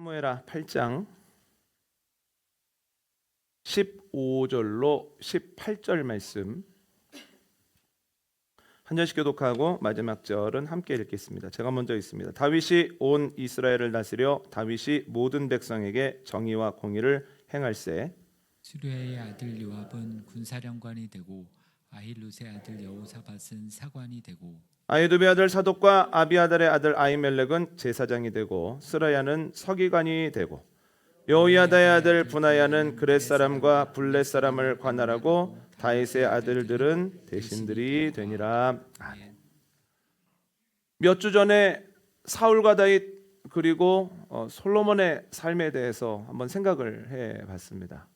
사무엘하 8장 15절로 18절 말씀 한 절씩 교독하고 마지막 절은 함께 읽겠습니다. 제가 먼저 읽습니다. 다윗이 온 이스라엘을 다스려 다윗이 모든 백성에게 정의와 공의를 행할세. 수르야의 아들 요압은 군사령관이 되고 아힐롯의 아들 여호사밧은 사관이 되고 아히두베 아들 사독과 아비아달의 아들 아히멜렉은 제사장이 되고 스라야는 서기관이 되고 여호야다의 아들 분하야는 그렛 사람과 블렛 사람을 관할하고 다윗의 아들들은 대신들이 되니라. 아멘. 몇 주 전에 사울과 다윗 그리고 솔로몬의 삶에 대해서 한번 생각을 해봤습니다.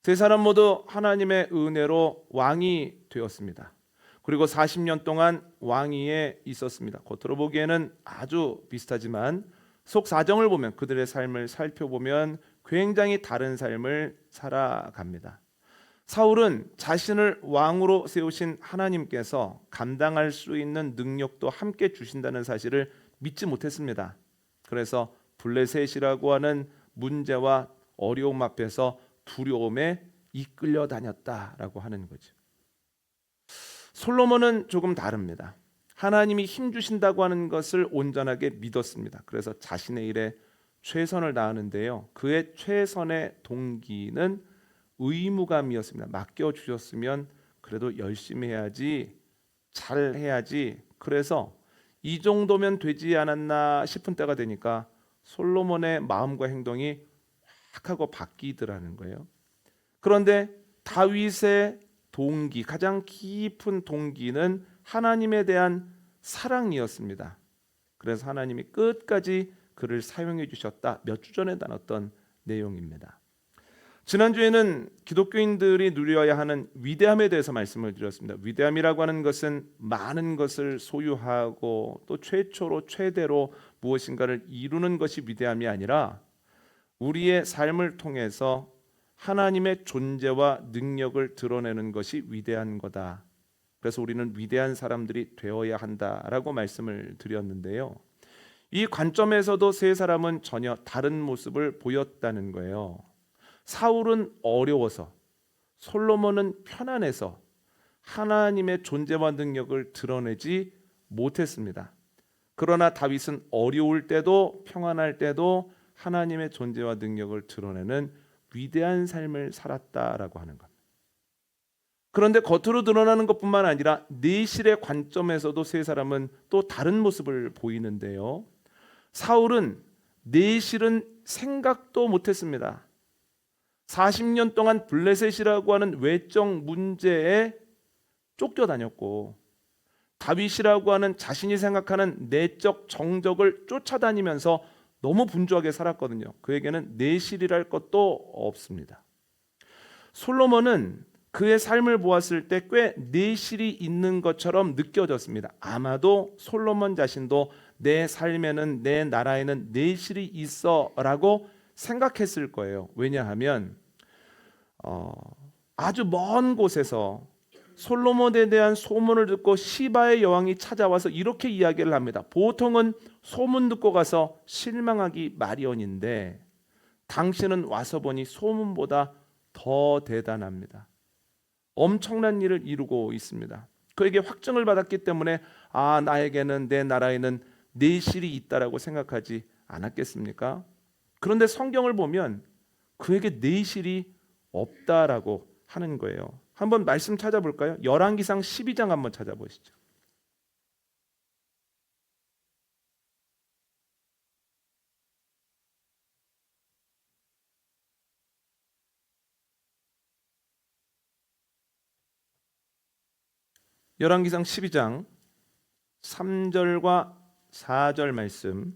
세 사람 모두 하나님의 은혜로 왕이 되었습니다. 그리고 40년 동안 왕위에 있었습니다. 겉으로 보기에는 아주 비슷하지만 속 사정을 보면 그들의 삶을 살펴보면 굉장히 다른 삶을 살아갑니다. 사울은 자신을 왕으로 세우신 하나님께서 감당할 수 있는 능력도 함께 주신다는 사실을 믿지 못했습니다. 그래서 블레셋이라고 하는 문제와 어려움 앞에서 두려움에 이끌려 다녔다라고 하는 거죠. 솔로몬은 조금 다릅니다. 하나님이 힘 주신다고 하는 것을 온전하게 믿었습니다. 그래서 자신의 일에 최선을 다하는데요. 그의 최선의 동기는 의무감이었습니다. 맡겨주셨으면 그래도 열심히 해야지, 잘 해야지. 그래서 이 정도면 되지 않았나 싶은 때가 되니까 솔로몬의 마음과 행동이 확 하고 바뀌더라는 거예요. 그런데 다윗의 동기, 가장 깊은 동기는 하나님에 대한 사랑이었습니다. 그래서 하나님이 끝까지 그를 사용해 주셨다. 몇 주 전에 나눴던 내용입니다. 지난주에는 기독교인들이 누려야 하는 위대함에 대해서 말씀을 드렸습니다. 위대함이라고 하는 것은 많은 것을 소유하고 또 최초로 최대로 무엇인가를 이루는 것이 위대함이 아니라 우리의 삶을 통해서 하나님의 존재와 능력을 드러내는 것이 위대한 거다. 그래서 우리는 위대한 사람들이 되어야 한다라고 말씀을 드렸는데요. 이 관점에서도 세 사람은 전혀 다른 모습을 보였다는 거예요. 사울은 어려워서, 솔로몬은 편안해서 하나님의 존재와 능력을 드러내지 못했습니다. 그러나 다윗은 어려울 때도 평안할 때도 하나님의 존재와 능력을 드러내는 위대한 삶을 살았다라고 하는 겁니다. 그런데 겉으로 드러나는 것뿐만 아니라 내실의 관점에서도 세 사람은 또 다른 모습을 보이는데요. 사울은 내실은 생각도 못했습니다. 40년 동안 블레셋이라고 하는 외적 문제에 쫓겨다녔고 다윗이라고 하는 자신이 생각하는 내적 정적을 쫓아다니면서 너무 분주하게 살았거든요. 그에게는 내실이랄 것도 없습니다. 솔로몬은 그의 삶을 보았을 때 꽤 내실이 있는 것처럼 느껴졌습니다. 아마도 솔로몬 자신도 내 삶에는, 내 나라에는 내실이 있어라고 생각했을 거예요. 왜냐하면 아주 먼 곳에서 솔로몬에 대한 소문을 듣고 시바의 여왕이 찾아와서 이렇게 이야기를 합니다. 보통은 소문 듣고 가서 실망하기 마련인데 당신은 와서 보니 소문보다 더 대단합니다. 엄청난 일을 이루고 있습니다. 그에게 확증을 받았기 때문에 나에게는, 내 나라에는 내실이 있다라고 생각하지 않았겠습니까? 그런데 성경을 보면 그에게 내실이 없다라고 하는 거예요. 한번 말씀 찾아볼까요? 열왕기상 12장 한번 찾아보시죠. 열왕기상 12장 3절과 4절 말씀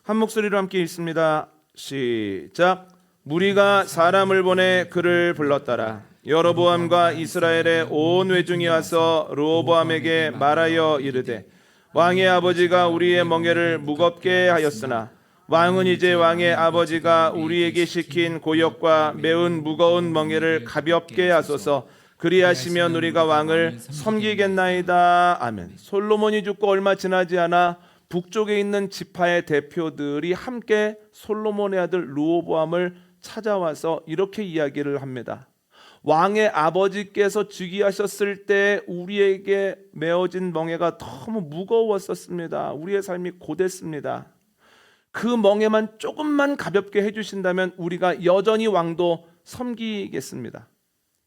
한 목소리로 함께 읽습니다. 시작. 무리가 사람을 보내 그를 불렀더라. 여로보암과 이스라엘의 온 회중이 와서 르호보암에게 말하여 이르되 왕의 아버지가 우리의 멍에를 무겁게 하였으나 왕은 이제 왕의 아버지가 우리에게 시킨 고역과 매운 무거운 멍에를 가볍게 하소서. 그리하시면 우리가 왕을 섬기겠나이다. 아멘. 솔로몬이 죽고 얼마 지나지 않아 북쪽에 있는 지파의 대표들이 함께 솔로몬의 아들 르호보암을 찾아와서 이렇게 이야기를 합니다. 왕의 아버지께서 즉위하셨을 때 우리에게 메어진 멍에가 너무 무거웠었습니다. 우리의 삶이 고됐습니다. 그 멍에만 조금만 가볍게 해주신다면 우리가 여전히 왕도 섬기겠습니다.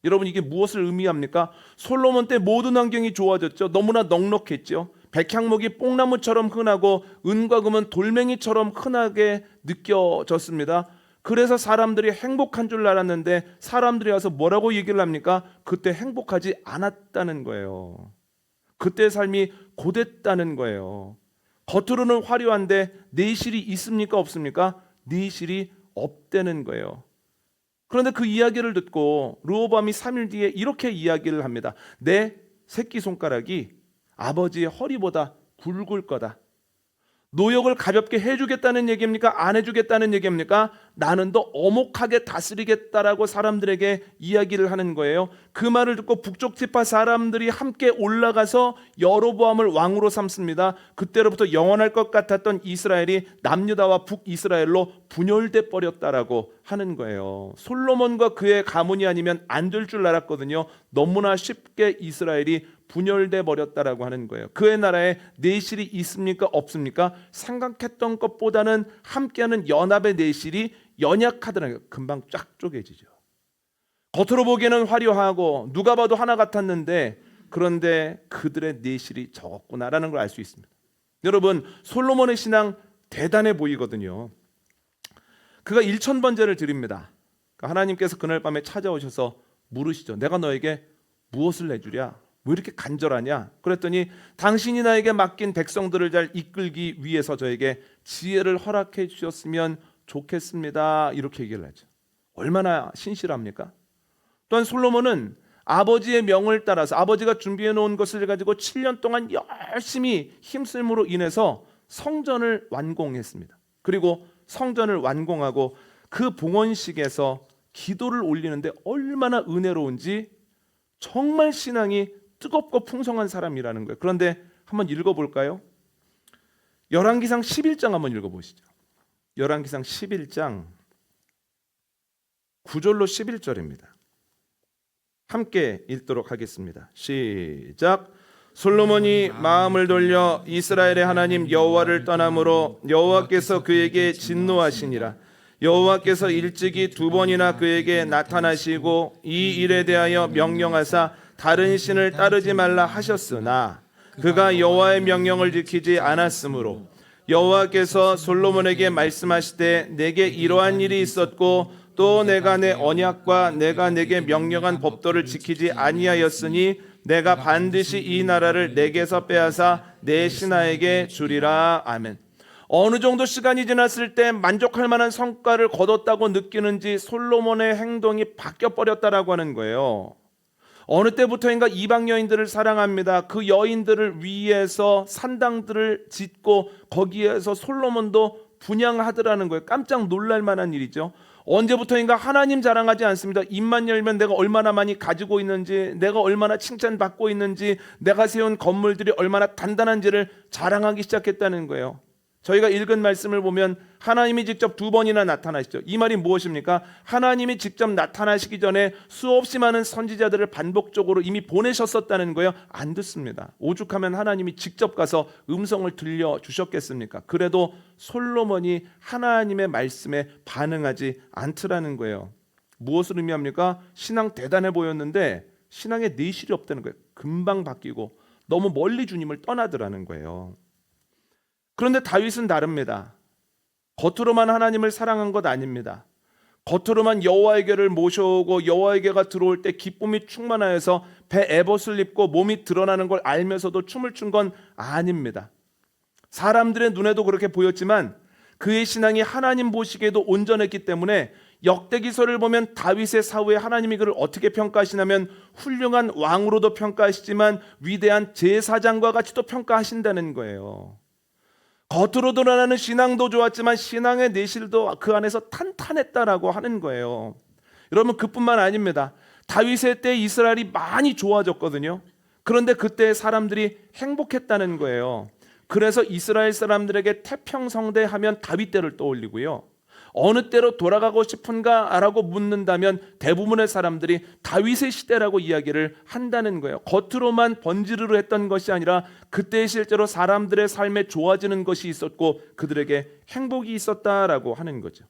여러분, 이게 무엇을 의미합니까? 솔로몬 때 모든 환경이 좋아졌죠. 너무나 넉넉했죠. 백향목이 뽕나무처럼 흔하고 은과 금은 돌멩이처럼 흔하게 느껴졌습니다. 그래서 사람들이 행복한 줄 알았는데 사람들이 와서 뭐라고 얘기를 합니까? 그때 행복하지 않았다는 거예요. 그때 삶이 고됐다는 거예요. 겉으로는 화려한데 내실이 있습니까? 없습니까? 내실이 없다는 거예요. 그런데 그 이야기를 듣고 르호보암이 3일 뒤에 이렇게 이야기를 합니다. 내 새끼손가락이 아버지의 허리보다 굵을 거다. 노역을 가볍게 해주겠다는 얘기입니까? 안 해주겠다는 얘기입니까? 나는 더 엄혹하게 다스리겠다라고 사람들에게 이야기를 하는 거예요. 그 말을 듣고 북쪽 지파 사람들이 함께 올라가서 여로보암을 왕으로 삼습니다. 그때로부터 영원할 것 같았던 이스라엘이 남유다와 북이스라엘로 분열돼 버렸다라고 하는 거예요. 솔로몬과 그의 가문이 아니면 안 될 줄 알았거든요. 너무나 쉽게 이스라엘이 분열돼 버렸다라고 하는 거예요. 그의 나라에 내실이 있습니까? 없습니까? 생각했던 것보다는 함께하는 연합의 내실이 연약하더라고요. 금방 쫙 쪼개지죠. 겉으로 보기에는 화려하고 누가 봐도 하나 같았는데 그런데 그들의 내실이 적었구나라는 걸 알 수 있습니다. 여러분, 솔로몬의 신앙 대단해 보이거든요. 그가 1000번제를 드립니다. 하나님께서 그날 밤에 찾아오셔서 물으시죠. 내가 너에게 무엇을 내주랴? 왜 이렇게 간절하냐? 그랬더니 당신이 나에게 맡긴 백성들을 잘 이끌기 위해서 저에게 지혜를 허락해 주셨으면 좋겠습니다. 이렇게 얘기를 하죠. 얼마나 신실합니까? 또한 솔로몬은 아버지의 명을 따라서 아버지가 준비해 놓은 것을 가지고 7년 동안 열심히 힘쓸므로 인해서 성전을 완공했습니다. 그리고 성전을 완공하고 그 봉헌식에서 기도를 올리는데 얼마나 은혜로운지 정말 신앙이 뜨겁고 풍성한 사람이라는 거예요. 그런데 한번 읽어볼까요? 열왕기상 11장 한번 읽어보시죠. 열왕기상 11장 9절로 11절입니다. 함께 읽도록 하겠습니다. 시작. 솔로몬이 마음을 돌려 이스라엘의 하나님 여호와를 떠남으로 여호와께서 그에게 진노하시니라. 여호와께서 일찍이 2번이나 그에게 나타나시고 이 일에 대하여 명령하사 다른 신을 따르지 말라 하셨으나 그가 여호와의 명령을 지키지 않았으므로 여호와께서 솔로몬에게 말씀하시되 내게 이러한 일이 있었고 또 내가 내 언약과 내가 내게 명령한 법도를 지키지 아니하였으니 내가 반드시 이 나라를 내게서 빼앗아 내 신하에게 주리라. 아멘. 어느 정도 시간이 지났을 때 만족할 만한 성과를 거뒀다고 느끼는지 솔로몬의 행동이 바뀌어 버렸다라고 하는 거예요. 어느 때부터인가 이방 여인들을 사랑합니다. 그 여인들을 위해서 산당들을 짓고 거기에서 솔로몬도 분향하더라는 거예요. 깜짝 놀랄 만한 일이죠. 언제부터인가 하나님 자랑하지 않습니다. 입만 열면 내가 얼마나 많이 가지고 있는지, 내가 얼마나 칭찬받고 있는지, 내가 세운 건물들이 얼마나 단단한지를 자랑하기 시작했다는 거예요. 저희가 읽은 말씀을 보면 하나님이 직접 2번이나 나타나시죠. 이 말이 무엇입니까? 하나님이 직접 나타나시기 전에 수없이 많은 선지자들을 반복적으로 이미 보내셨었다는 거예요. 안 듣습니다. 오죽하면 하나님이 직접 가서 음성을 들려주셨겠습니까? 그래도 솔로몬이 하나님의 말씀에 반응하지 않더라는 거예요. 무엇을 의미합니까? 신앙 대단해 보였는데 신앙에 내실이 없다는 거예요. 금방 바뀌고 너무 멀리 주님을 떠나더라는 거예요. 그런데 다윗은 다릅니다. 겉으로만 하나님을 사랑한 것 아닙니다. 겉으로만 여호와에게를 모셔오고 여호와에게가 들어올 때 기쁨이 충만하여서 배 에봇을 입고 몸이 드러나는 걸 알면서도 춤을 춘 건 아닙니다. 사람들의 눈에도 그렇게 보였지만 그의 신앙이 하나님 보시기에도 온전했기 때문에 역대기서를 보면 다윗의 사후에 하나님이 그를 어떻게 평가하시냐면 훌륭한 왕으로도 평가하시지만 위대한 제사장과 같이도 평가하신다는 거예요. 겉으로 드러나는 신앙도 좋았지만 신앙의 내실도 그 안에서 탄탄했다라고 하는 거예요. 여러분, 그뿐만 아닙니다. 다윗의 때 이스라엘이 많이 좋아졌거든요. 그런데 그때 사람들이 행복했다는 거예요. 그래서 이스라엘 사람들에게 태평성대 하면 다윗 때를 떠올리고요. 어느 때로 돌아가고 싶은가라고 묻는다면 대부분의 사람들이 다윗의 시대라고 이야기를 한다는 거예요. 겉으로만 번지르르 했던 것이 아니라 그때 실제로 사람들의 삶에 좋아지는 것이 있었고 그들에게 행복이 있었다라고 하는 거죠.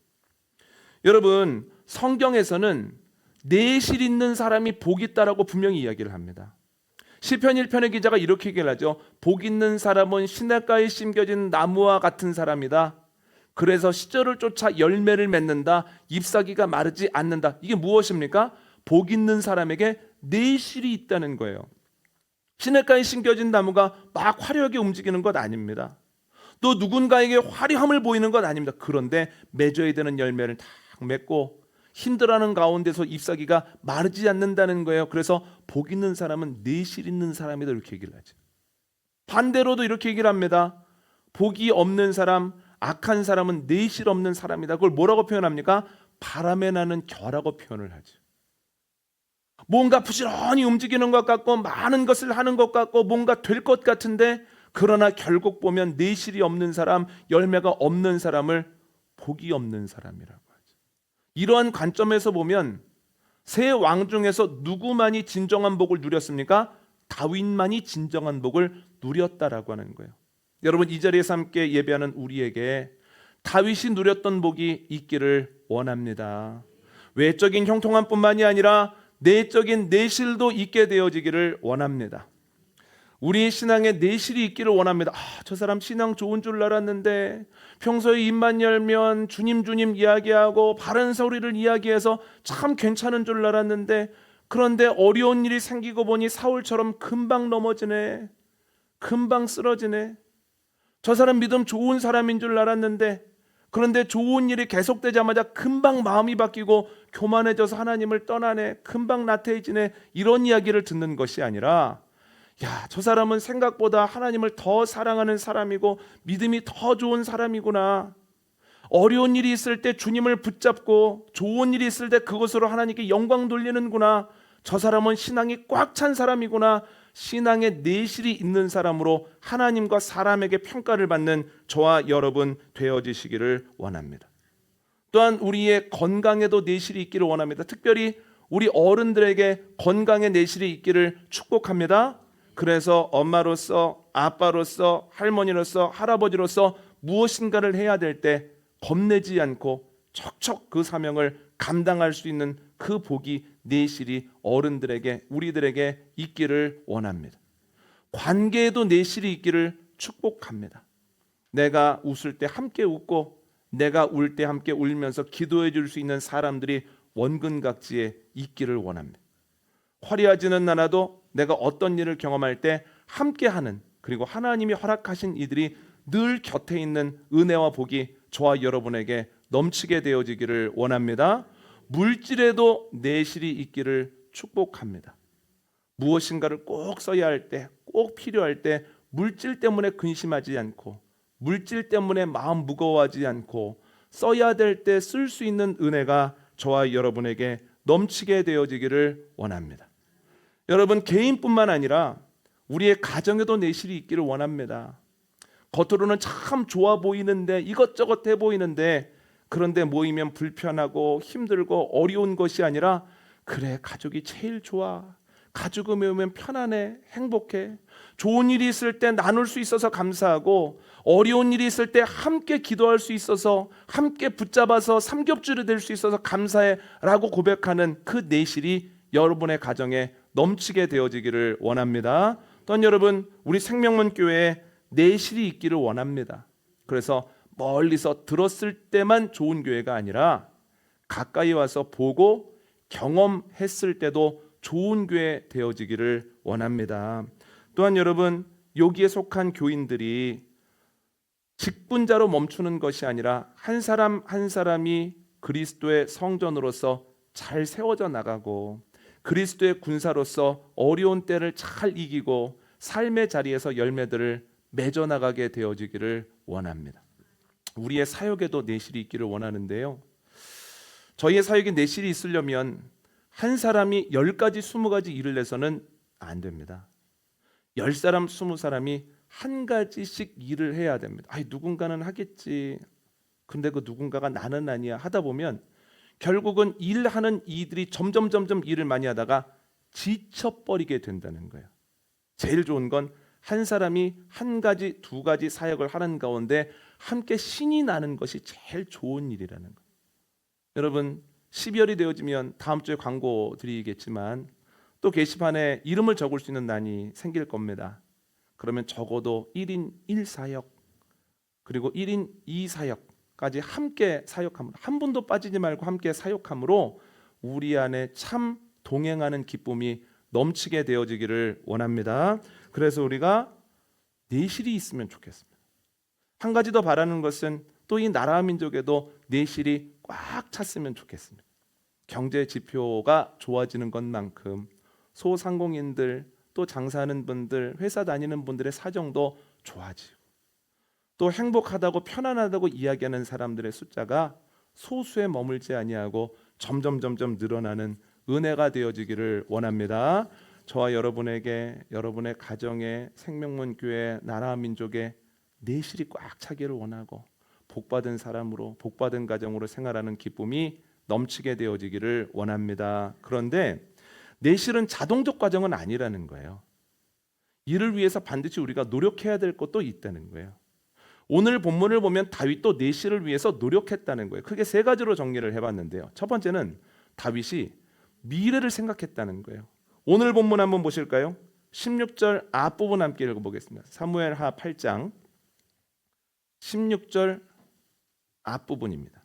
여러분, 성경에서는 내실 있는 사람이 복 있다라고 분명히 이야기를 합니다. 시편 1편의 기자가 이렇게 얘기를 하죠. 복 있는 사람은 시냇가에 심겨진 나무와 같은 사람이다. 그래서 시절을 쫓아 열매를 맺는다. 잎사귀가 마르지 않는다. 이게 무엇입니까? 복 있는 사람에게 내실이 있다는 거예요. 시냇가에 심겨진 나무가 막 화려하게 움직이는 것 아닙니다. 또 누군가에게 화려함을 보이는 것 아닙니다. 그런데 맺어야 되는 열매를 다 맺고 힘들어하는 가운데서 잎사귀가 마르지 않는다는 거예요. 그래서 복 있는 사람은 내실 있는 사람이다 이렇게 얘기를 하죠. 반대로도 이렇게 얘기를 합니다. 복이 없는 사람, 악한 사람은 내실 없는 사람이다. 그걸 뭐라고 표현합니까? 바람에 나는 겨라고 표현을 하죠. 뭔가 부지런히 움직이는 것 같고 많은 것을 하는 것 같고 뭔가 될 것 같은데 그러나 결국 보면 내실이 없는 사람, 열매가 없는 사람을 복이 없는 사람이라고 하죠. 이러한 관점에서 보면 세 왕 중에서 누구만이 진정한 복을 누렸습니까? 다윗만이 진정한 복을 누렸다라고 하는 거예요. 여러분, 이 자리에서 함께 예배하는 우리에게 다윗이 누렸던 복이 있기를 원합니다. 외적인 형통함뿐만이 아니라 내적인 내실도 있게 되어지기를 원합니다. 우리 신앙에 내실이 있기를 원합니다. 저 사람 신앙 좋은 줄 알았는데 평소에 입만 열면 주님 주님 이야기하고 바른 소리를 이야기해서 참 괜찮은 줄 알았는데 그런데 어려운 일이 생기고 보니 사울처럼 금방 넘어지네. 금방 쓰러지네. 저 사람 믿음 좋은 사람인 줄 알았는데 그런데 좋은 일이 계속되자마자 금방 마음이 바뀌고 교만해져서 하나님을 떠나네. 금방 나태해지네. 이런 이야기를 듣는 것이 아니라 저 사람은 생각보다 하나님을 더 사랑하는 사람이고 믿음이 더 좋은 사람이구나. 어려운 일이 있을 때 주님을 붙잡고 좋은 일이 있을 때 그것으로 하나님께 영광 돌리는구나. 저 사람은 신앙이 꽉 찬 사람이구나. 신앙의 내실이 있는 사람으로 하나님과 사람에게 평가를 받는 저와 여러분 되어지시기를 원합니다. 또한 우리의 건강에도 내실이 있기를 원합니다. 특별히 우리 어른들에게 건강의 내실이 있기를 축복합니다. 그래서 엄마로서, 아빠로서, 할머니로서, 할아버지로서 무엇인가를 해야 될 때 겁내지 않고 척척 그 사명을 감당할 수 있는 그 복이 내실이 어른들에게, 우리들에게 있기를 원합니다. 관계에도 내실이 있기를 축복합니다. 내가 웃을 때 함께 웃고 내가 울 때 함께 울면서 기도해 줄 수 있는 사람들이 원근각지에 있기를 원합니다. 화려하지는 않아도 내가 어떤 일을 경험할 때 함께하는, 그리고 하나님이 허락하신 이들이 늘 곁에 있는 은혜와 복이 저와 여러분에게 넘치게 되어지기를 원합니다. 물질에도 내실이 있기를 축복합니다. 무엇인가를 꼭 써야 할 때, 꼭 필요할 때 물질 때문에 근심하지 않고 물질 때문에 마음 무거워하지 않고 써야 될 때 쓸 수 있는 은혜가 저와 여러분에게 넘치게 되어지기를 원합니다. 여러분, 개인뿐만 아니라 우리의 가정에도 내실이 있기를 원합니다. 겉으로는 참 좋아 보이는데 이것저것 해 보이는데 그런데 모이면 불편하고 힘들고 어려운 것이 아니라 그래, 가족이 제일 좋아. 가족이 모이면 편안해, 행복해. 좋은 일이 있을 때 나눌 수 있어서 감사하고 어려운 일이 있을 때 함께 기도할 수 있어서 함께 붙잡아서 삼겹줄이 될 수 있어서 감사해 라고 고백하는 그 내실이 여러분의 가정에 넘치게 되어지기를 원합니다. 또한 여러분, 우리 생명문 교회에 내실이 있기를 원합니다. 그래서 멀리서 들었을 때만 좋은 교회가 아니라 가까이 와서 보고 경험했을 때도 좋은 교회 되어지기를 원합니다. 또한 여러분, 여기에 속한 교인들이 직분자로 멈추는 것이 아니라 한 사람 한 사람이 그리스도의 성전으로서 잘 세워져 나가고 그리스도의 군사로서 어려운 때를 잘 이기고 삶의 자리에서 열매들을 맺어 나가게 되어지기를 원합니다. 우리의 사역에도 내실이 있기를 원하는데요. 저희의 사역에 내실이 있으려면 한 사람이 10가지 20가지 일을 내서는 안 됩니다. 10사람 20사람이 한 가지씩 일을 해야 됩니다. 아이, 누군가는 하겠지. 근데 그 누군가가 나는 아니야 하다 보면 결국은 일하는 이들이 점점 일을 많이 하다가 지쳐버리게 된다는 거예요. 제일 좋은 건 한 사람이 한 가지, 두 가지 사역을 하는 가운데 함께 신이 나는 것이 제일 좋은 일이라는 거예요. 여러분, 12월이 되어지면 다음 주에 광고 드리겠지만 또 게시판에 이름을 적을 수 있는 난이 생길 겁니다. 그러면 적어도 1인 1사역 그리고 1인 2사역까지 함께 사역함으로, 한 분도 빠지지 말고 함께 사역함으로 우리 안에 참 동행하는 기쁨이 넘치게 되어지기를 원합니다. 그래서 우리가 내실이 있으면 좋겠습니다. 한 가지 더 바라는 것은 또 이 나라 민족에도 내실이 꽉 찼으면 좋겠습니다. 경제 지표가 좋아지는 것만큼 소상공인들, 또 장사하는 분들, 회사 다니는 분들의 사정도 좋아지고, 또 행복하다고 편안하다고 이야기하는 사람들의 숫자가 소수에 머물지 아니하고 점점 늘어나는 은혜가 되어지기를 원합니다. 저와 여러분에게, 여러분의 가정에, 생명문 교회, 나라 민족에 내실이 꽉 차기를 원하고 복받은 사람으로, 복받은 가정으로 생활하는 기쁨이 넘치게 되어지기를 원합니다. 그런데 내실은 자동적 과정은 아니라는 거예요. 이를 위해서 반드시 우리가 노력해야 될 것도 있다는 거예요. 오늘 본문을 보면 다윗도 내실을 위해서 노력했다는 거예요. 크게 세 가지로 정리를 해봤는데요. 첫 번째는 다윗이 미래를 생각했다는 거예요. 오늘 본문 한번 보실까요? 16절 앞부분 함께 읽어보겠습니다. 사무엘하 8장 16절 앞부분입니다.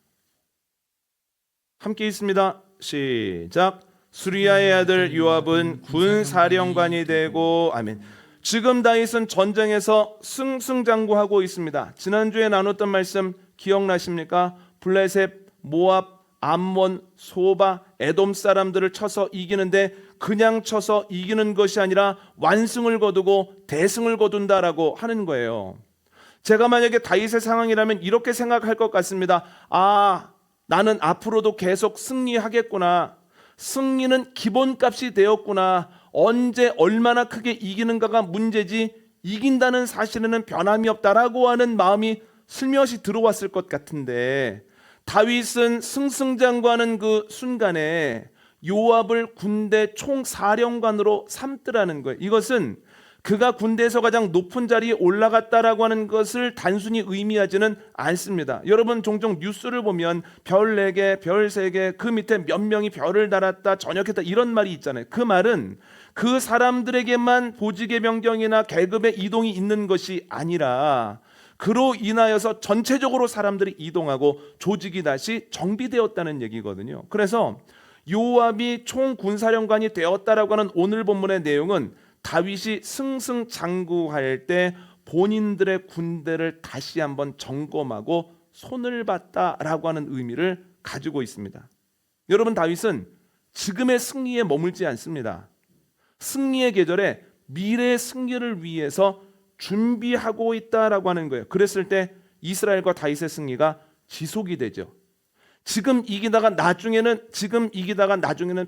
함께 있습니다. 시작. 수리야의 아들 요압은 군사령관이 되고, 아멘. 지금 다윗은 전쟁에서 승승장구하고 있습니다. 지난주에 나눴던 말씀 기억나십니까? 블레셋, 모압, 암몬, 소바, 에돔 사람들을 쳐서 이기는데 그냥 쳐서 이기는 것이 아니라 완승을 거두고 대승을 거둔다라고 하는 거예요. 제가 만약에 다윗의 상황이라면 이렇게 생각할 것 같습니다. 아, 나는 앞으로도 계속 승리하겠구나. 승리는 기본값이 되었구나. 언제 얼마나 크게 이기는가가 문제지 이긴다는 사실에는 변함이 없다라고 하는 마음이 슬며시 들어왔을 것 같은데, 다윗은 승승장구하는 그 순간에 요압을 군대 총사령관으로 삼더라는 거예요. 이것은 그가 군대에서 가장 높은 자리에 올라갔다라고 하는 것을 단순히 의미하지는 않습니다. 여러분, 종종 뉴스를 보면 별 4개, 별 3개, 그 밑에 몇 명이 별을 달았다, 전역했다, 이런 말이 있잖아요. 그 말은 그 사람들에게만 보직의 변경이나 계급의 이동이 있는 것이 아니라 그로 인하여서 전체적으로 사람들이 이동하고 조직이 다시 정비되었다는 얘기거든요. 그래서 요압이 총군사령관이 되었다라고 하는 오늘 본문의 내용은 다윗이 승승장구할 때 본인들의 군대를 다시 한번 점검하고 손을 봤다라고 하는 의미를 가지고 있습니다. 여러분, 다윗은 지금의 승리에 머물지 않습니다. 승리의 계절에 미래의 승리를 위해서 준비하고 있다라고 하는 거예요. 그랬을 때 이스라엘과 다윗의 승리가 지속이 되죠. 지금 이기다가 나중에는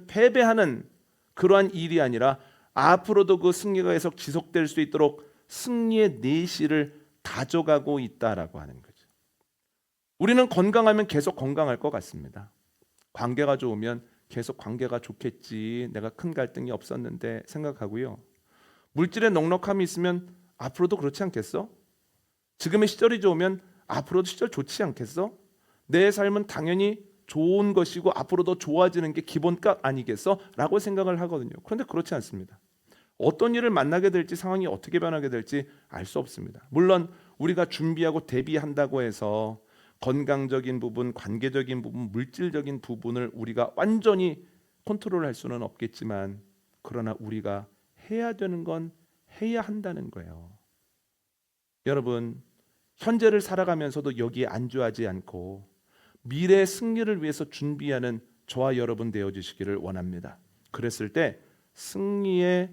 패배하는 그러한 일이 아니라 앞으로도 그 승리가 계속 지속될 수 있도록 승리의 내실을 다져가고 있다라고 하는 거죠. 우리는 건강하면 계속 건강할 것 같습니다. 관계가 좋으면 계속 관계가 좋겠지, 내가 큰 갈등이 없었는데 생각하고요. 물질의 넉넉함이 있으면 앞으로도 그렇지 않겠어? 지금의 시절이 좋으면 앞으로도 시절 좋지 않겠어? 내 삶은 당연히 좋은 것이고 앞으로도 좋아지는 게 기본값 아니겠어? 라고 생각을 하거든요. 그런데 그렇지 않습니다. 어떤 일을 만나게 될지, 상황이 어떻게 변하게 될지 알 수 없습니다. 물론 우리가 준비하고 대비한다고 해서 건강적인 부분, 관계적인 부분, 물질적인 부분을 우리가 완전히 컨트롤할 수는 없겠지만, 그러나 우리가 해야 되는 건 해야 한다는 거예요. 여러분, 현재를 살아가면서도 여기에 안주하지 않고 미래의 승리를 위해서 준비하는 저와 여러분 되어주시기를 원합니다. 그랬을 때 승리의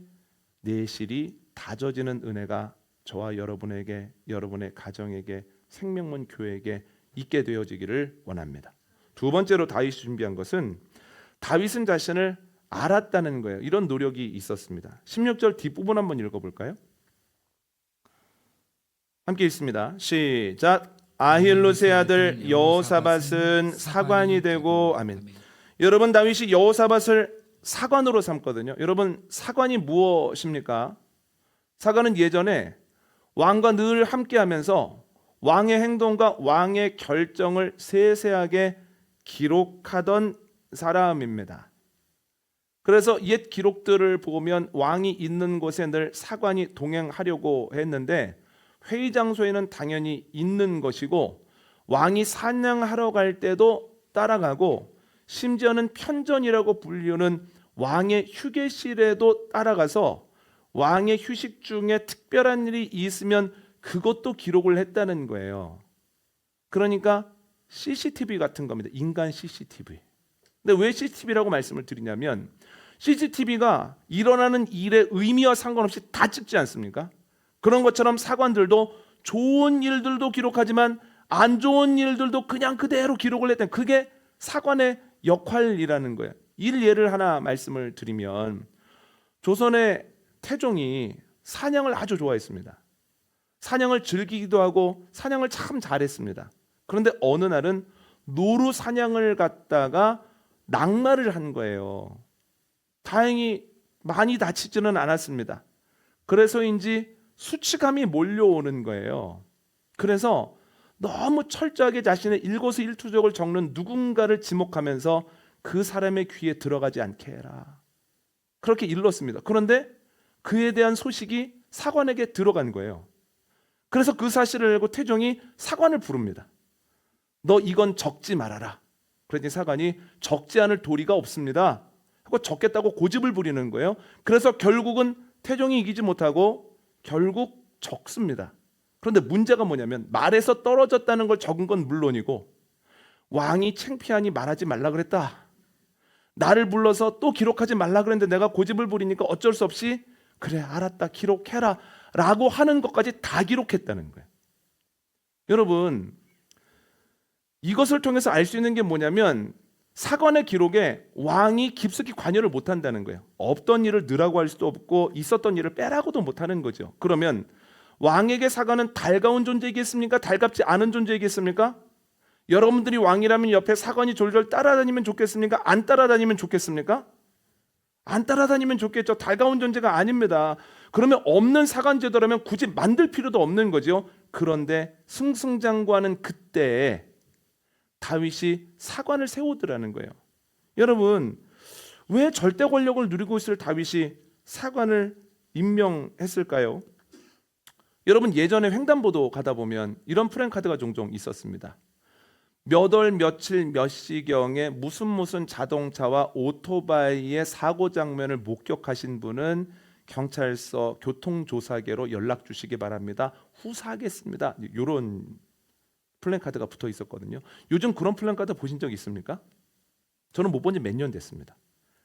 내실이 다져지는 은혜가 저와 여러분에게, 여러분의 가정에게, 생명문 교회에게 있게 되어지기를 원합니다. 두 번째로 다윗이 준비한 것은 다윗은 자신을 알았다는 거예요. 이런 노력이 있었습니다. 16절 뒷부분 한번 읽어볼까요? 함께 읽습니다. 시작. 아힐루세 아들 여호사밧은 사관이 되고 아멘. 여러분, 다윗이 여호사밧을 사관으로 삼거든요. 여러분, 사관이 무엇입니까? 사관은 예전에 왕과 늘 함께하면서 왕의 행동과 왕의 결정을 세세하게 기록하던 사람입니다. 그래서 옛 기록들을 보면 왕이 있는 곳에 늘 사관이 동행하려고 했는데 회의 장소에는 당연히 있는 것이고 왕이 사냥하러 갈 때도 따라가고 심지어는 편전이라고 불리는 왕의 휴게실에도 따라가서 왕의 휴식 중에 특별한 일이 있으면 그것도 기록을 했다는 거예요. 그러니까 CCTV 같은 겁니다. 인간 CCTV. 근데 왜 CCTV라고 말씀을 드리냐면 CCTV가 일어나는 일의 의미와 상관없이 다 찍지 않습니까? 그런 것처럼 사관들도 좋은 일들도 기록하지만 안 좋은 일들도 그냥 그대로 기록을 했던, 그게 사관의 역할이라는 거예요. 예를 하나 말씀을 드리면 조선의 태종이 사냥을 아주 좋아했습니다. 사냥을 즐기기도 하고 사냥을 참 잘했습니다. 그런데 어느 날은 노루 사냥을 갔다가 낙마를 한 거예요. 다행히 많이 다치지는 않았습니다. 그래서인지 수치감이 몰려오는 거예요. 그래서 너무 철저하게 자신의 일거수일투족을 적는 누군가를 지목하면서 그 사람의 귀에 들어가지 않게 해라, 그렇게 일렀습니다. 그런데 그에 대한 소식이 사관에게 들어간 거예요. 그래서 그 사실을 알고 태종이 사관을 부릅니다. 너 이건 적지 말아라. 그랬더니 사관이 적지 않을 도리가 없습니다 하고 적겠다고 고집을 부리는 거예요. 그래서 결국은 태종이 이기지 못하고 결국 적습니다. 그런데 문제가 뭐냐면 말에서 떨어졌다는 걸 적은 건 물론이고 왕이 창피하니 말하지 말라 그랬다, 나를 불러서 또 기록하지 말라 그랬는데 내가 고집을 부리니까 어쩔 수 없이 그래 알았다 기록해라 라고 하는 것까지 다 기록했다는 거예요. 여러분, 이것을 통해서 알 수 있는 게 뭐냐면 사관의 기록에 왕이 깊숙이 관여를 못한다는 거예요. 없던 일을 넣으라고 할 수도 없고 있었던 일을 빼라고도 못하는 거죠. 그러면 왕에게 사관은 달가운 존재이겠습니까? 달갑지 않은 존재이겠습니까? 여러분들이 왕이라면 옆에 사관이 졸졸 따라다니면 좋겠습니까? 안 따라다니면 좋겠습니까? 안 따라다니면 좋겠죠. 달가운 존재가 아닙니다. 그러면 없는 사관 제도라면 굳이 만들 필요도 없는 거죠. 그런데 승승장구하는 그때에 다윗이 사관을 세우더라는 거예요. 여러분, 왜 절대 권력을 누리고 있을 다윗이 사관을 임명했을까요? 여러분, 예전에 횡단보도 가다 보면 이런 프랜카드가 종종 있었습니다. 몇 월 며칠 몇 시경에 무슨 자동차와 오토바이의 사고 장면을 목격하신 분은 경찰서 교통조사계로 연락 주시기 바랍니다. 후사하겠습니다. 이런 플랜카드가 붙어 있었거든요. 요즘 그런 플랜카드 보신 적 있습니까? 저는 못 본 지 몇 년 됐습니다.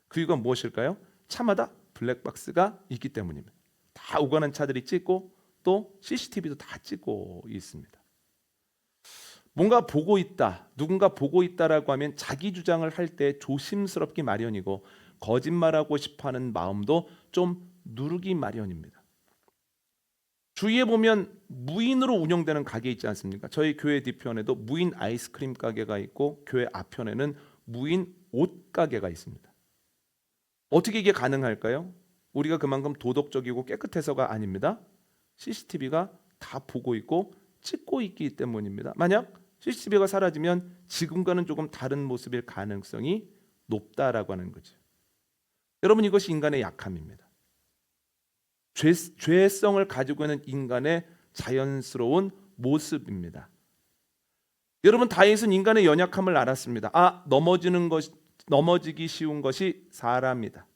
그 이유가 무엇일까요? 차마다 블랙박스가 있기 때문입니다. 다 오가는 차들이 찍고 또 CCTV도 다 찍고 있습니다. 뭔가 보고 있다, 누군가 보고 있다라고 하면 자기 주장을 할 때 조심스럽기 마련이고 거짓말하고 싶어하는 마음도 좀 누르기 마련입니다. 주위에 보면 무인으로 운영되는 가게 있지 않습니까? 저희 교회 뒤편에도 무인 아이스크림 가게가 있고 교회 앞편에는 무인 옷 가게가 있습니다. 어떻게 이게 가능할까요? 우리가 그만큼 도덕적이고 깨끗해서가 아닙니다. CCTV가 다 보고 있고 찍고 있기 때문입니다. 만약 CCTV가 사라지면 지금과는 조금 다른 모습일 가능성이 높다라고 하는 거죠. 여러분, 이것이 인간의 약함입니다. 죄성을 가지고 있는 인간의 자연스러운 모습입니다. 여러분, 다윗은 인간의 연약함을 알았습니다. 넘어지기 쉬운 것이 사람이다.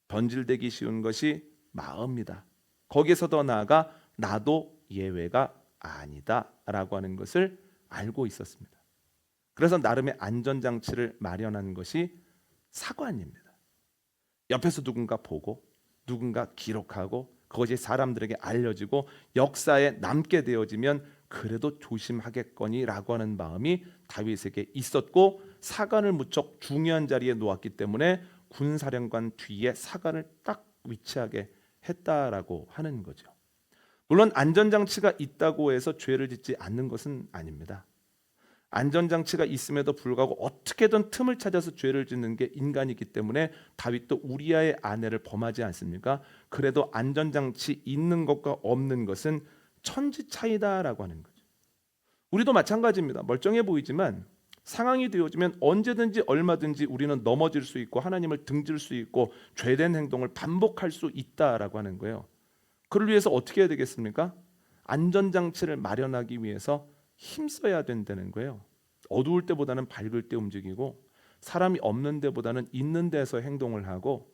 변질되기 쉬운 것이 마음이다. 거기에서 더 나아가 나도 예외가 아니다라고 하는 것을 알고 있었습니다. 그래서 나름의 안전장치를 마련한 것이 사관입니다. 옆에서 누군가 보고 누군가 기록하고 그것이 사람들에게 알려지고 역사에 남게 되어지면 그래도 조심하겠거니라고 하는 마음이 다윗에게 있었고 사관을 무척 중요한 자리에 놓았기 때문에 군사령관 뒤에 사관을 딱 위치하게 했다라고 하는 거죠. 물론 안전장치가 있다고 해서 죄를 짓지 않는 것은 아닙니다. 안전장치가 있음에도 불구하고 어떻게든 틈을 찾아서 죄를 짓는 게 인간이기 때문에 다윗도 우리아의 아내를 범하지 않습니까? 그래도 안전장치 있는 것과 없는 것은 천지 차이다라고 하는 거죠. 우리도 마찬가지입니다. 멀쩡해 보이지만 상황이 되어지면 언제든지 얼마든지 우리는 넘어질 수 있고 하나님을 등질 수 있고 죄된 행동을 반복할 수 있다라고 하는 거예요. 그를 위해서 어떻게 해야 되겠습니까? 안전장치를 마련하기 위해서 힘써야 된다는 거예요. 어두울 때보다는 밝을 때 움직이고 사람이 없는 데보다는 있는 데서 행동을 하고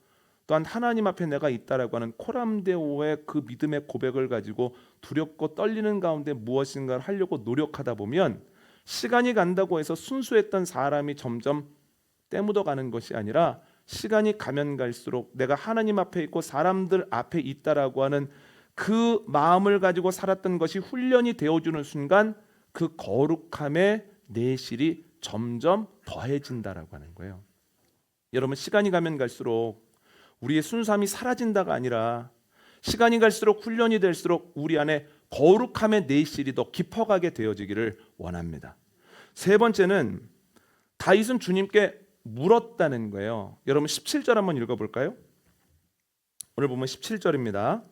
또한 하나님 앞에 내가 있다라고 하는 코람데오의 그 믿음의 고백을 가지고 두렵고 떨리는 가운데 무엇인가를 하려고 노력하다 보면 시간이 간다고 해서 순수했던 사람이 점점 때묻어가는 것이 아니라 시간이 가면 갈수록 내가 하나님 앞에 있고 사람들 앞에 있다라고 하는 그 마음을 가지고 살았던 것이 훈련이 되어주는 순간 그 거룩함의 내실이 점점 더해진다라고 하는 거예요. 여러분, 시간이 가면 갈수록 우리의 순수함이 사라진다가 아니라 시간이 갈수록 훈련이 될수록 우리 안에 거룩함의 내실이 더 깊어가게 되어지기를 원합니다. 세 번째는 다윗은 주님께 물었다는 거예요. 여러분 17절 한번 읽어볼까요? 오늘 보면 17절입니다.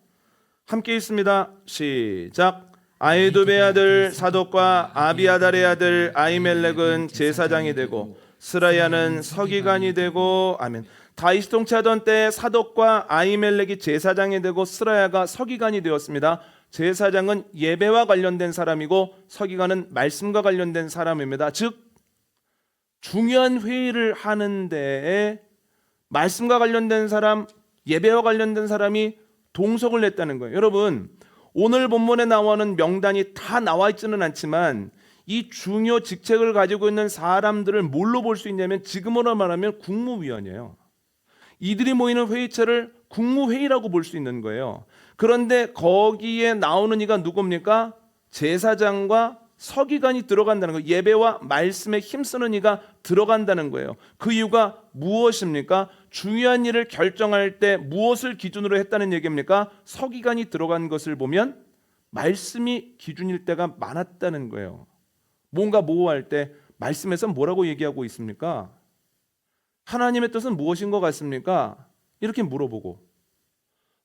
함께 읽습니다. 시작. 아히두베의 아들 사독과 아비아달의 아들 아히멜렉은 제사장이 되고 스라야는 서기관이 되고 아멘. 다윗이 통치하던 때 사독과 아히멜렉이 제사장이 되고 스라야가 서기관이 되었습니다. 제사장은 예배와 관련된 사람이고 서기관은 말씀과 관련된 사람입니다. 즉 중요한 회의를 하는 데에 말씀과 관련된 사람, 예배와 관련된 사람이 동석을 냈다는 거예요. 여러분, 오늘 본문에 나오는 명단이 다 나와 있지는 않지만 이 중요 직책을 가지고 있는 사람들을 뭘로 볼 수 있냐면 지금으로 말하면 국무위원이에요. 이들이 모이는 회의체를 국무회의라고 볼 수 있는 거예요. 그런데 거기에 나오는 이가 누굽니까? 제사장과 서기관이 들어간다는 거예요. 예배와 말씀에 힘쓰는 이가 들어간다는 거예요. 그 이유가 무엇입니까? 중요한 일을 결정할 때 무엇을 기준으로 했다는 얘기입니까? 서기관이 들어간 것을 보면 말씀이 기준일 때가 많았다는 거예요. 뭔가 모호할 때 말씀에서 뭐라고 얘기하고 있습니까? 하나님의 뜻은 무엇인 것 같습니까? 이렇게 물어보고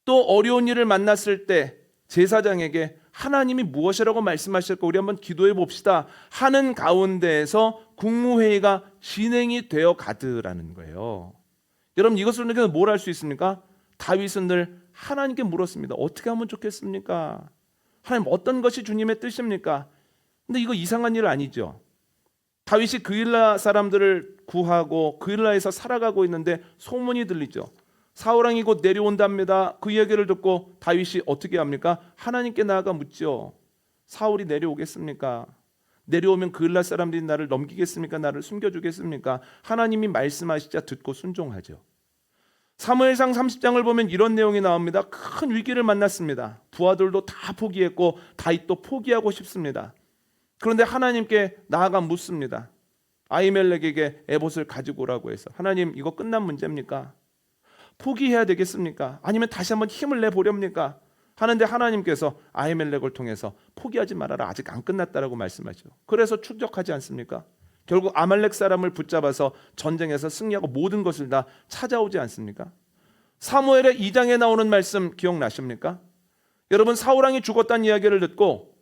또 어려운 일을 만났을 때 제사장에게 하나님이 무엇이라고 말씀하실까 우리 한번 기도해 봅시다 하는 가운데에서 국무회의가 진행이 되어 가더라는 거예요. 여러분, 이것을 통해서 뭘 할 수 있습니까? 다윗은 늘 하나님께 물었습니다. 어떻게 하면 좋겠습니까? 하나님, 어떤 것이 주님의 뜻입니까? 근데 이거 이상한 일 아니죠. 다윗이 그일라 사람들을 구하고 그일라에서 살아가고 있는데 소문이 들리죠. 사울왕이 곧 내려온답니다. 그 이야기를 듣고 다윗이 어떻게 합니까? 하나님께 나아가 묻죠. 사울이 내려오겠습니까? 내려오면 그일라 사람들이 나를 넘기겠습니까? 나를 숨겨주겠습니까? 하나님이 말씀하시자 듣고 순종하죠. 사무엘상 30장을 보면 이런 내용이 나옵니다. 큰 위기를 만났습니다. 부하들도 다 포기했고 다윗도 포기하고 싶습니다. 그런데 하나님께 나아가 묻습니다. 아히멜렉에게 에봇을 가지고 오라고 해서 하나님, 이거 끝난 문제입니까? 포기해야 되겠습니까? 아니면 다시 한번 힘을 내보렵니까? 하는데 하나님께서 아히멜렉을 통해서 포기하지 말아라, 아직 안 끝났다라고 말씀하죠. 그래서 추적하지 않습니까? 결국 아말렉 사람을 붙잡아서 전쟁에서 승리하고 모든 것을 다 찾아오지 않습니까? 사무엘의 2장에 나오는 말씀 기억나십니까? 여러분, 사울왕이 죽었다는 이야기를 듣고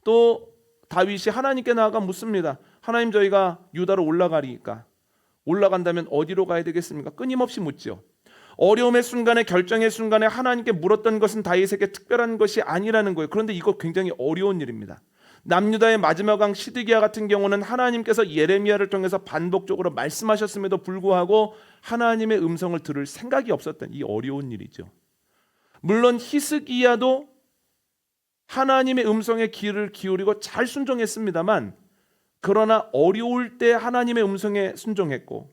또 다윗이 하나님께 나아가 묻습니다. 하나님, 저희가 유다로 올라가리까? 올라간다면 어디로 가야 되겠습니까? 끊임없이 묻죠. 어려움의 순간에, 결정의 순간에 하나님께 물었던 것은 다윗에게 특별한 것이 아니라는 거예요. 그런데 이거 굉장히 어려운 일입니다. 남유다의 마지막 왕 시드기야 같은 경우는 하나님께서 예레미야를 통해서 반복적으로 말씀하셨음에도 불구하고 하나님의 음성을 들을 생각이 없었던 이 어려운 일이죠. 물론 히스기야도 하나님의 음성에 귀를 기울이고 잘 순종했습니다만, 그러나 어려울 때 하나님의 음성에 순종했고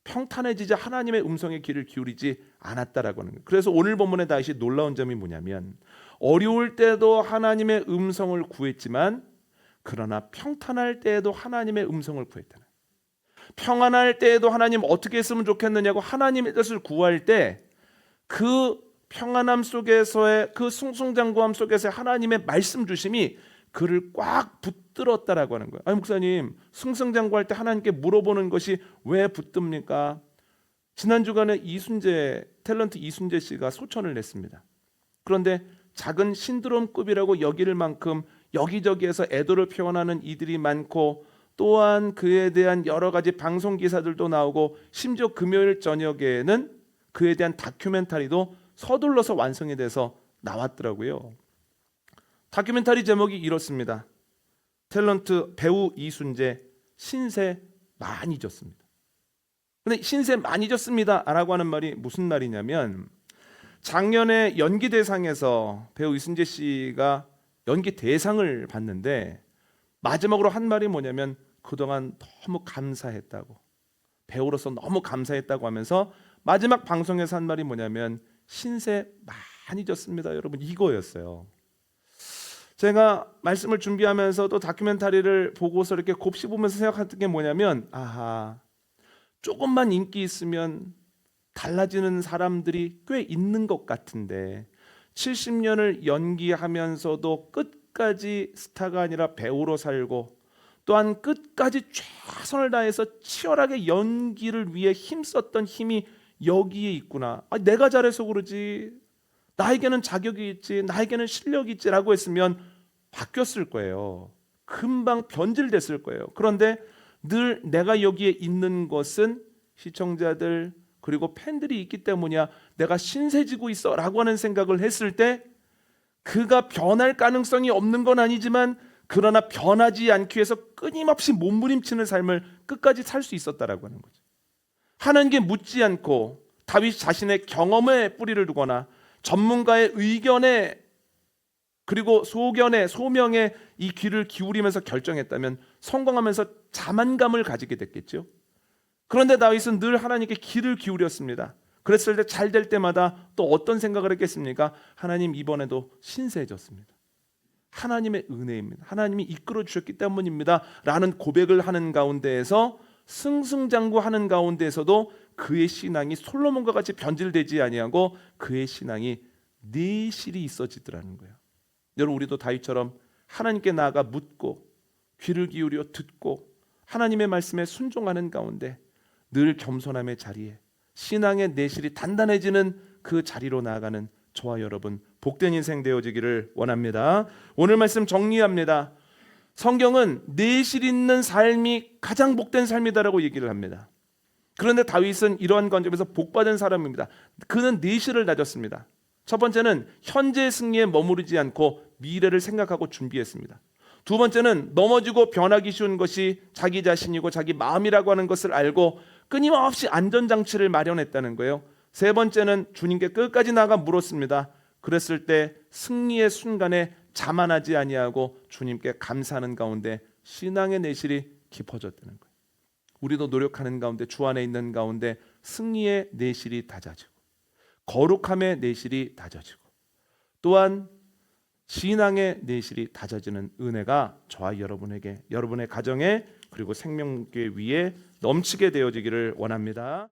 평탄해지자 하나님의 음성에 귀를 기울이지 않았다라고 하는 거예요. 그래서 오늘 본문에 다시 놀라운 점이 뭐냐면, 어려울 때도 하나님의 음성을 구했지만 그러나 평탄할 때에도 하나님의 음성을 구했다는 거예요. 평안할 때에도 하나님 어떻게 했으면 좋겠느냐고 하나님의 뜻을 구할 때 그 평안함 속에서의 그 승승장구함 속에서의 하나님의 말씀 주심이 그를 꽉 붙들었다라고 하는 거예요. 아니 목사님, 승승장구할 때 하나님께 물어보는 것이 왜 붙듭니까? 지난 주간에 탤런트 이순재 씨가 소천을 냈습니다. 그런데 작은 신드롬급이라고 여길 만큼 여기저기에서 애도를 표현하는 이들이 많고, 또한 그에 대한 여러 가지 방송 기사들도 나오고, 심지어 금요일 저녁에는 그에 대한 다큐멘터리도 서둘러서 완성이 돼서 나왔더라고요. 다큐멘터리 제목이 이렇습니다. 탤런트 배우 이순재 신세 많이 졌습니다. 근데 신세 많이 졌습니다 라고 하는 말이 무슨 말이냐면, 작년에 연기대상에서 배우 이순재 씨가 연기대상을 받는데 마지막으로 한 말이 뭐냐면 그동안 너무 감사했다고, 배우로서 너무 감사했다고 하면서 마지막 방송에서 한 말이 뭐냐면 신세 많이 졌습니다 여러분, 이거였어요. 제가 말씀을 준비하면서 또 다큐멘터리를 보고서 이렇게 곱씹으면서 생각했던 게 뭐냐면, 아하, 조금만 인기 있으면 달라지는 사람들이 꽤 있는 것 같은데 70년을 연기하면서도 끝까지 스타가 아니라 배우로 살고, 또한 끝까지 최선을 다해서 치열하게 연기를 위해 힘썼던 힘이 여기에 있구나. 내가 잘해서 그러지, 나에게는 자격이 있지, 나에게는 실력이 있지라고 했으면 바뀌었을 거예요. 금방 변질됐을 거예요. 그런데 늘 내가 여기에 있는 것은 시청자들 그리고 팬들이 있기 때문이야, 내가 신세지고 있어 라고 하는 생각을 했을 때 그가 변할 가능성이 없는 건 아니지만, 그러나 변하지 않기 위해서 끊임없이 몸부림치는 삶을 끝까지 살 수 있었다라고 하는 거죠. 하나님께 묻지 않고 다윗 자신의 경험에 뿌리를 두거나 전문가의 의견에 그리고 소견에 소명에 이 귀를 기울이면서 결정했다면 성공하면서 자만감을 가지게 됐겠죠. 그런데 다윗은 늘 하나님께 귀를 기울였습니다. 그랬을 때 잘 될 때마다 또 어떤 생각을 했겠습니까? 하나님, 이번에도 신세해졌습니다. 하나님의 은혜입니다. 하나님이 이끌어 주셨기 때문입니다 라는 고백을 하는 가운데에서, 승승장구하는 가운데에서도 그의 신앙이 솔로몬과 같이 변질되지 아니하고 그의 신앙이 내실이 있어지더라는 거예요. 여러분, 우리도 다윗처럼 하나님께 나아가 묻고 귀를 기울여 듣고 하나님의 말씀에 순종하는 가운데 늘 겸손함의 자리에 신앙의 내실이 단단해지는 그 자리로 나아가는 저와 여러분 복된 인생 되어지기를 원합니다. 오늘 말씀 정리합니다. 성경은 내실 있는 삶이 가장 복된 삶이다라고 얘기를 합니다. 그런데 다윗은 이러한 관점에서 복받은 사람입니다. 그는 내실을 다졌습니다. 첫 번째는 현재 승리에 머무르지 않고 미래를 생각하고 준비했습니다. 두 번째는 넘어지고 변하기 쉬운 것이 자기 자신이고 자기 마음이라고 하는 것을 알고 끊임없이 안전장치를 마련했다는 거예요. 세 번째는 주님께 끝까지 나아가 물었습니다. 그랬을 때 승리의 순간에 자만하지 아니하고 주님께 감사하는 가운데 신앙의 내실이 깊어졌다는 거예요. 우리도 노력하는 가운데, 주 안에 있는 가운데 승리의 내실이 다져지고 거룩함의 내실이 다져지고 또한 신앙의 내실이 다져지는 은혜가 저와 여러분에게, 여러분의 가정에 그리고 생명교회 위에 넘치게 되어지기를 원합니다.